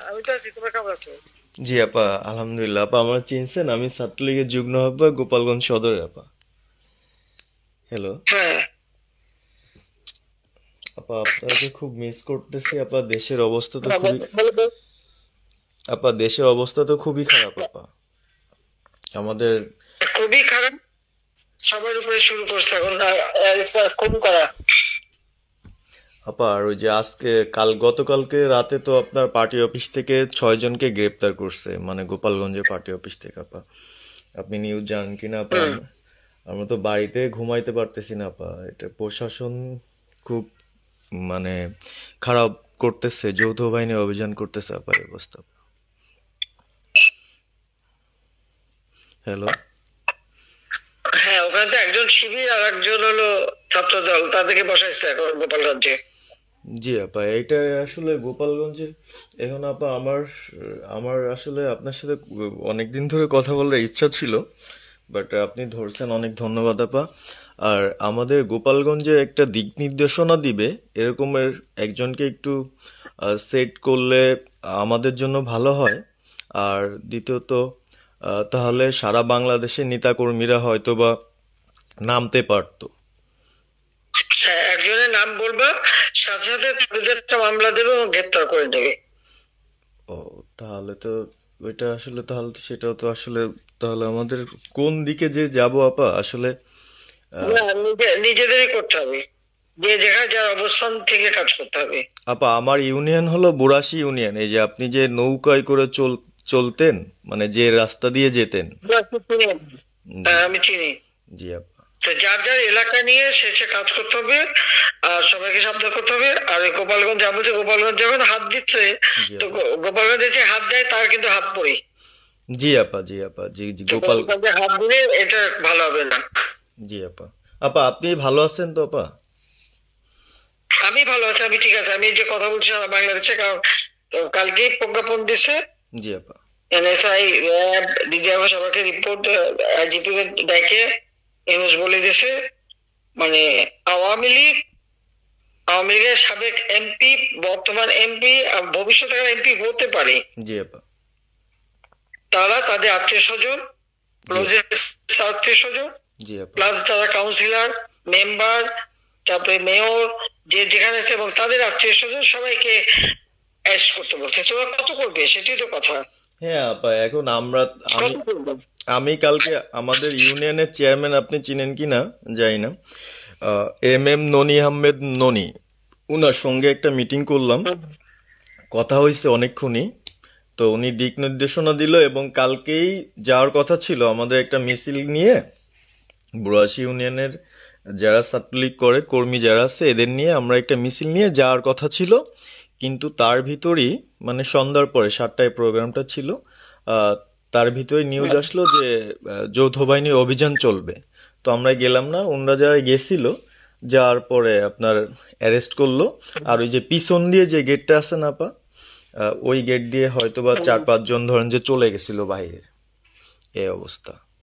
আমি তো আছি, তোমার কেমন আছো? জি আপা, আলহামদুলিল্লাহ। আপা আমার চিনছেন? আমি ছাত্রলীগের যুগ্ম আহ্বায়ক, গোপালগঞ্জ সদরের আপা। হ্যালো। হ্যাঁ। আপা আপনাকে খুব মিস করতেছি আপা। দেশের অবস্থা তো হ্যাঁ, খুবই বলো। আপা, দেশের অবস্থা তো খুবই খারাপ আপা। আমাদের খুবই খারাপ। সবার উপরে শুরু করছে এখন খুন করা। আপা, আর ওই যে আজকে গতকালকে রাতে তো আপনার পার্টি অফিস থেকে 6 জনকে গ্রেপ্তার করছে, মানে গোপালগঞ্জের পার্টি অফিস থেকে আপা। আপনি নিউজ জানেন কিনা আপা? হুম। আমরা তো বাড়িতে ঘুমাইতে পারতেছি না আপা। এটা প্রশাসন খুব মানে খারাপ করতেছে, যৌথ বাহিনী অভিযান করতেছে আপা, এই অবস্থা। হ্যালো। হ্যাঁ, ওখানে তো একজন শিবির আর একজন হলো ছাত্র দল, তাদেরকে বসাইছে এখন গোপালগঞ্জে। জি আপা, এইটা আসলে গোপালগঞ্জে এখন আপা আমার আমার আসলে আপনার সাথে অনেকদিন ধরে কথা বলার ইচ্ছা ছিল, বাট আপনি ধরছেন, অনেক ধন্যবাদ আপা। আর আমাদের গোপালগঞ্জে একটা দিক নির্দেশনা দিবে এরকমের একজনকে একটু সেট করলে আমাদের জন্য ভালো হয়। আর দ্বিতীয়ত তাহলে সারা বাংলাদেশের নেতাকর্মীরা হয়তোবা নামতে পারতো। হ্যাঁ, একজনের নাম বলবা, সাথে সাথে তাদের একটা মামলা দেবে এবং গ্রেপ্তার করে নেবে। ও, তাহলে তো ওইটা আসলে, তাহলে তো সেটাও তো আসলে, তাহলে আমাদের কোন দিকে যে যাব আপা আসলে? আহ, না, নিজেদেরই করতে হবে। যে যেখানে যার অবস্থান থেকে কাজ করতে হবে। আপা আমার ইউনিয়ন হলো বুড়াশি ইউনিয়ন। এই যে আপনি যে নৌকায় করে চলতেন, মানে যে রাস্তা দিয়ে যেতেন। জি। হ্যাঁ, আমি চিনি। জি আপা। তো যার যার এলাকা নিয়ে সে সে কাজ করতে হবে। আর সবাইকে সাবধান করতে হবে। আর ওই গোপালগঞ্জ যা বলছে, গোপালগঞ্জ যখন হাত দিচ্ছে, জি তো আপা। গোপালগঞ্জে যে হাত দেয় তার কিন্তু হাত পড়ে। জি আপা। জি আপা। জি জি তো গোপাল। গোপালগঞ্জে হাত দিলে এটা ভালো হবে না। জি আপা। আপা আপনি ভালো আছেন তো আপা? আমি ভালো আছি, আমি ঠিক আছে। আমি এই যে কথা বলছি সারা বাংলাদেশে, কারণ কালকেই প্রজ্ঞাপন দিছে। জি আপা। এনএসআই, র্যাব, ডিজিএফআই সবাইকে রিপোর্ট, আইজিপি কে ডেকে ইউনুস বলে দিছে, মানে আওয়ামী লীগ, আওয়ামী লীগের সাবেক এমপি, বর্তমান এমপি, ভবিষ্যতে এমপি হতে পারে, জি আপা। তারা তাদের আত্মীয় স্বজন, জি আপা। ক্লোজেস্ট আত্মীয় স্বজন, জি আপা। প্লাস যারা কাউন্সিলর, মেম্বার, তারপরে মেয়র, যে যেখানে আছে, এবং তাদের আত্মীয় স্বজন সবাইকে অ্যারেস্ট করতে বলছে। তোমরা কত করবে, সেটাই তো কথা। হ্যাঁ আপা, এখন আমি কত করবে? আমি কালকে আমাদের ইউনিয়নের চেয়ারম্যান, আপনি চিনেন কি না জানি না, এম ননি আহমেদ ননি, উনার সঙ্গে একটা মিটিং করলাম। হুম। কথা হয়েছে অনেকক্ষণই। তো উনি দিক নির্দেশনা দিল এবং কালকেই যাওয়ার কথা ছিল আমাদের একটা মিছিল নিয়ে, বুড়াশি ইউনিয়নের যারা ছাত্রলীগ করে কর্মী যারা আছে এদের নিয়ে আমরা একটা মিছিল নিয়ে যাওয়ার কথা ছিল। কিন্তু তার ভিতরই, মানে সন্ধ্যার পরে 7টায় প্রোগ্রামটা ছিল, আহ, তার ভিতরে নিউজ আসলো যে যৌথ বাহিনী অভিযান চলবে। তো আমরা গেলাম না। ওনরা যারা গেছিল, যাওয়ার পরে আপনার অ্যারেস্ট করলো। আর ওই যে পিছন দিয়ে যে গেটটা আছে না পা, ওই গেট দিয়ে হয়তোবা হুম। 4-5 জন ধরেন যে চলে গেছিল বাইরে। এই অবস্থা।